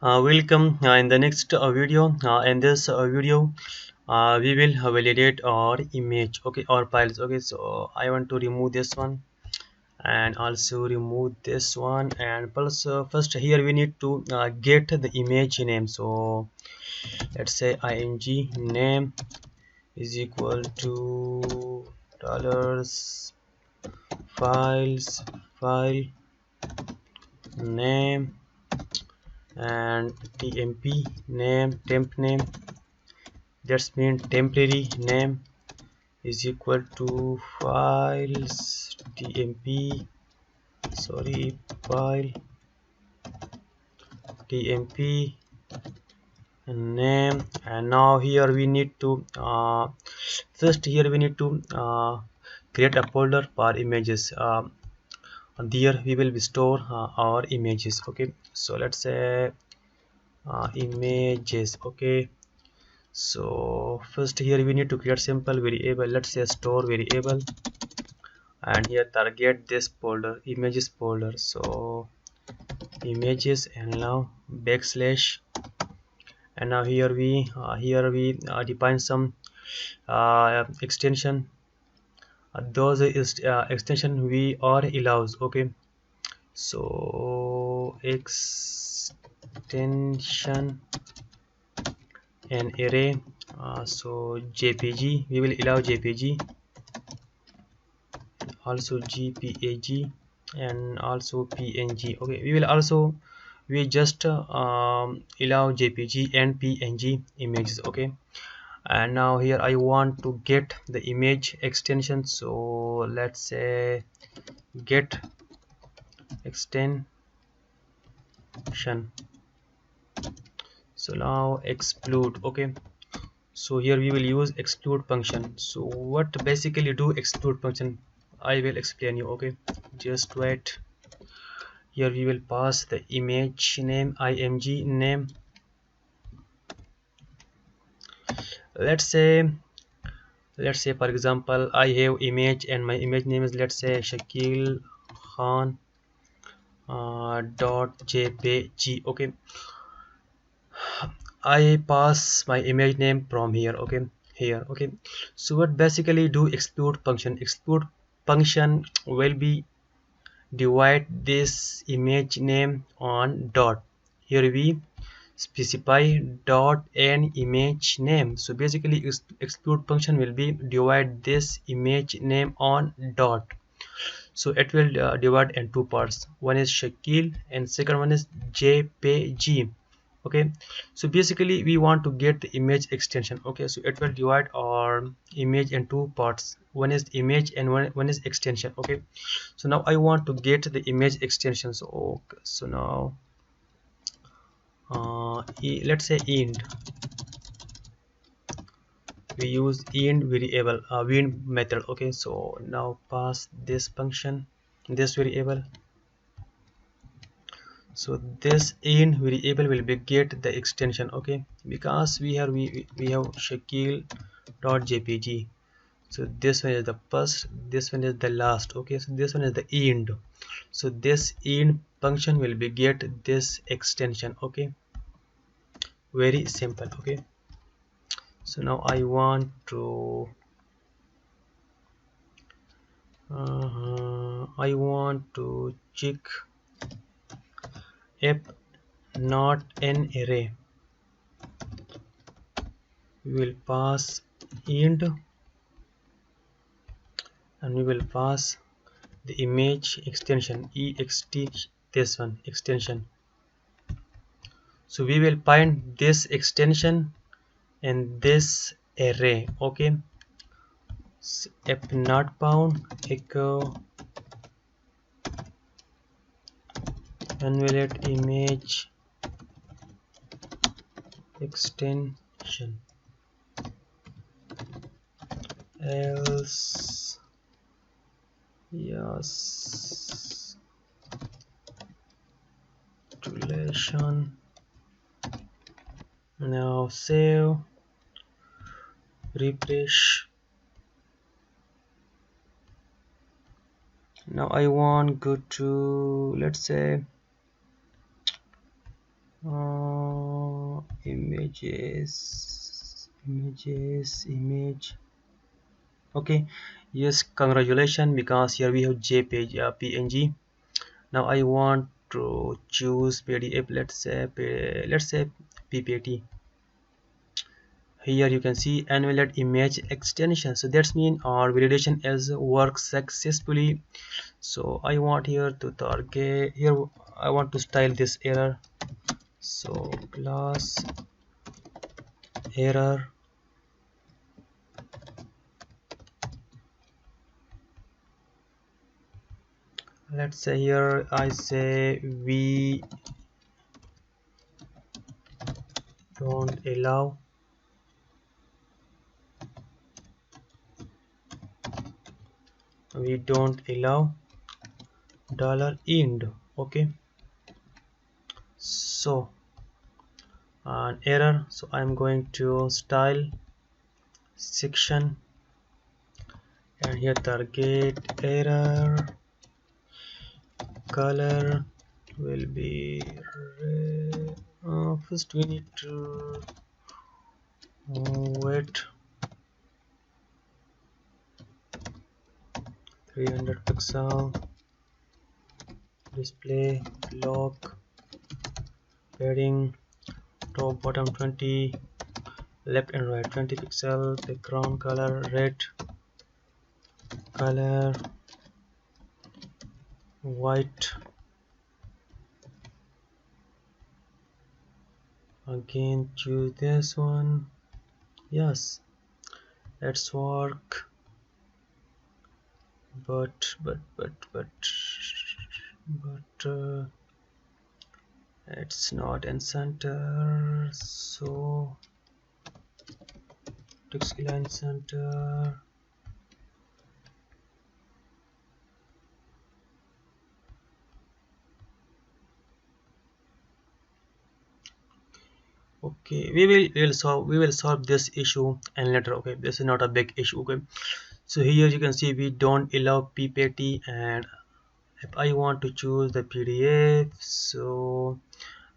Welcome in the next video. In this video, we will validate our image, okay, or files. Okay, so I want to remove this one and also remove this one, and plus first here we need to get the image name. So let's say ing name is equal to dollars files file name and temp name temp name, that's mean temporary name is equal to files temp, sorry, file temp name. And now here we need to first here we need to create a folder for images. There we will be store our images. Okay, so let's say images. Okay, so first here we need to create simple variable, let's say store variable, and here target this folder, images folder. So images, and now backslash, and now here we define some extension. Those is extension we are allows. Okay, so extension and array, so jpg, we will allow jpg, also jpeg, and also png. Okay, we will also we just allow jpg and png images. Okay, and now here I want to get the image extension, so let's say get extension. So now exclude. Okay, so here we will use exclude function. So what basically do exclude function, I will explain you. Okay, just wait. Here we will pass the image name, img name. Let's say for example I have image and my image name is, let's say, Shakil Khan dot jpg. Okay, I pass my image name from here. Okay, here. Okay, so what basically do exclude function will be divide this image name on dot. Here we specify dot and image name. So basically exclude function will be divide this image name on dot. So it will divide in two parts, one is Shakil and second one is jpg. Okay, so basically we want to get the image extension. Okay, so it will divide our image in two parts, one is image and one is extension. Okay, so now I want to get the image extension. So okay, so now let's say int, we use int variable, int method. Okay, so now pass this function, this variable. So this int variable will be get the extension. Okay, because we have Shakil dot jpg. So this one is the first, this one is the last. Okay, so this one is the int. So this int function will be get this extension. Okay, very simple. Okay, so now I want to check if not an array. We will pass int and we will pass the image extension ext, this one extension. So we will find this extension in this array. Okay, so if not found, echo evaluate image extension, else yes relation. Now save, refresh. Now I want go to, let's say image. Okay, yes, congratulations, because here we have JPG, PNG. Now I want to choose PDF. Let's say PPT. Here you can see annulled image extension, so that's mean our validation has worked successfully. So I want here to target, here I want to style this error, so class error, let's say here I say we don't allow $end. Okay, so an error, so I'm going to style section, and here target error color will be red. First we need to wait 300 pixel, display block, padding top bottom 20, left and right 20 pixel, background color red, color white, again choose this one. Yes, let's work, but it's not in center, so text align center. Okay, we will solve this issue and later. Okay, this is not a big issue. Okay, so here you can see we don't allow ppt, and if I want to choose the PDF, so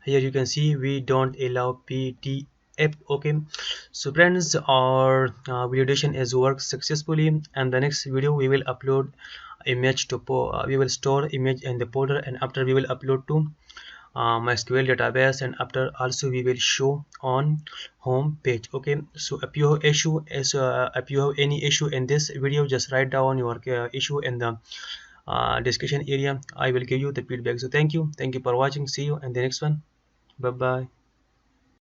here you can see we don't allow PDF. Okay, so friends, our validation has worked successfully, and the next video we will upload image to we will store image in the folder, and after we will upload to MySQL database, and after also we will show on home page. Okay, so if you have if you have any issue in this video, just write down your issue in the discussion area. I will give you the feedback. So thank you for watching. See you in the next one. Bye bye.